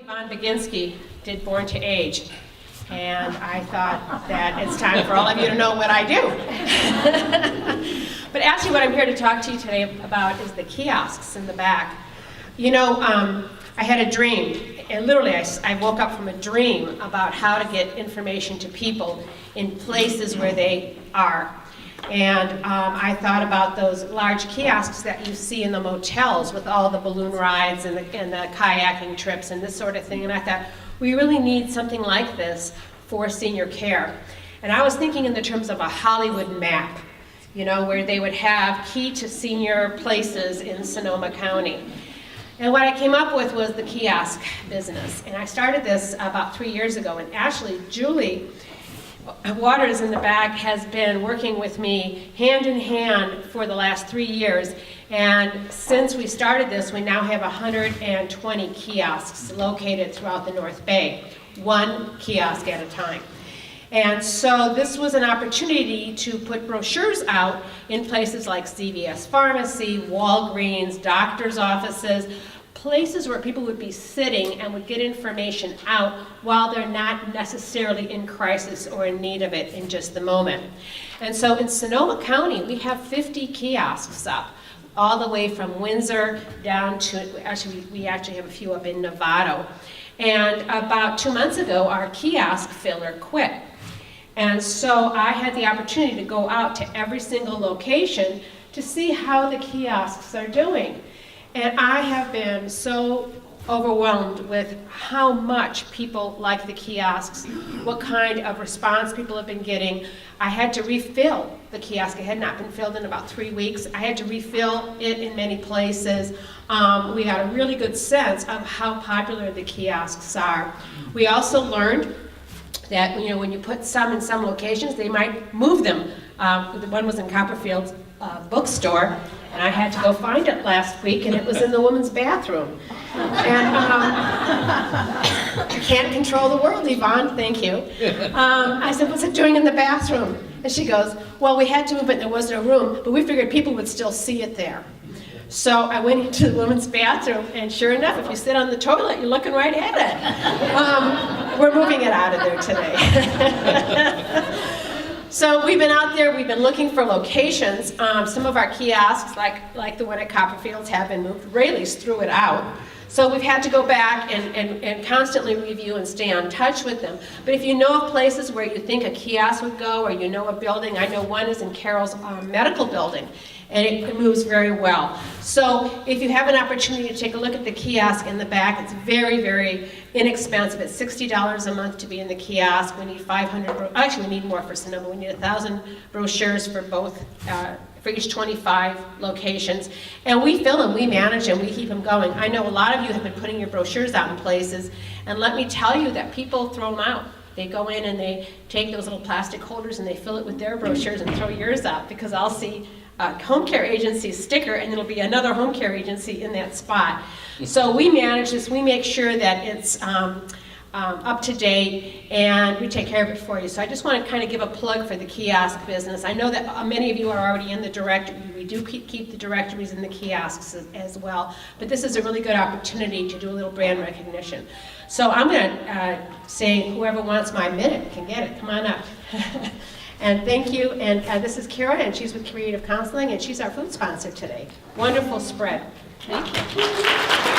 Yvonne Baginski did Born to Age, and I thought that it's time for all of you to know what I do. But actually what I'm here to talk to you today about is the kiosks in the back. You know, I had a dream, and literally I woke up from a dream about how to get information to people in places where they are. And I thought about those large kiosks that you see in the motels with all the balloon rides and the kayaking trips and this sort of thing. And I thought, we really need something like this for senior care. And I was thinking in the terms of a Hollywood map, you know, where they would have key to senior places in Sonoma County. And what I came up with was the kiosk business. And I started this about 3 years ago. And actually, Julie Waters in the back has been working with me hand in hand for the last 3 years. And since we started this, we now have 120 kiosks located throughout the North Bay, one kiosk at a time. And so this was an opportunity to put brochures out in places like CVS Pharmacy, Walgreens, doctor's offices, places where people would be sitting and would get information out while they're not necessarily in crisis or in need of it in just the moment. And so in Sonoma County, we have 50 kiosks up, all the way from Windsor down to, we actually have a few up in Novato. And about 2 months ago, our kiosk filler quit. And so I had the opportunity to go out to every single location to see how the kiosks are doing. And I have been so overwhelmed with how much people like the kiosks, what kind of response people have been getting. I had to refill the kiosk. It had not been filled in about 3 weeks. I had to refill it in many places. We got a really good sense of how popular the kiosks are. We also learned that, you know, when you put some in some locations, they might move them. The one was in Copperfield's bookstore, and I had to go find it last week, and it was in the woman's bathroom. And you can't control the world, Yvonne, thank you. I said, what's it doing in the bathroom? And she goes, well, we had to move it, and there wasn't a room, but we figured people would still see it there. So I went into the women's bathroom, and sure enough, if you sit on the toilet, you're looking right at it. We're moving it out of there today. So we've been out there, we've been looking for locations. Some of our kiosks, like the one at Copperfield's, have been moved. Rayleigh's threw it out. So we've had to go back and constantly review and stay on touch with them. But if you know of places where you think a kiosk would go, or you know a building, I know one is in Carroll's medical building, and it moves very well. So if you have an opportunity to take a look at the kiosk in the back, it's very, very inexpensive. It's $60 a month to be in the kiosk. We need 500, actually we need more for Sonoma. We need 1,000 brochures for both, for each 25 locations. And we fill them, we manage them, we keep them going. I know a lot of you have been putting your brochures out in places, and let me tell you that people throw them out. They go in and they take those little plastic holders and they fill it with their brochures and throw yours out, because I'll see a home care agency sticker and it'll be another home care agency in that spot. So we manage this, we make sure that it's up to date, and we take care of it for you. So I just want to kind of give a plug for the kiosk business. I know that many of you are already in the directory. We do keep the directories in the kiosks as well, but this is a really good opportunity to do a little brand recognition. So I'm going to say whoever wants my minute can get it. Come on up. And thank you. And this is Kara, and she's with Creative Counseling, and she's our food sponsor today. Wonderful spread. Thank you.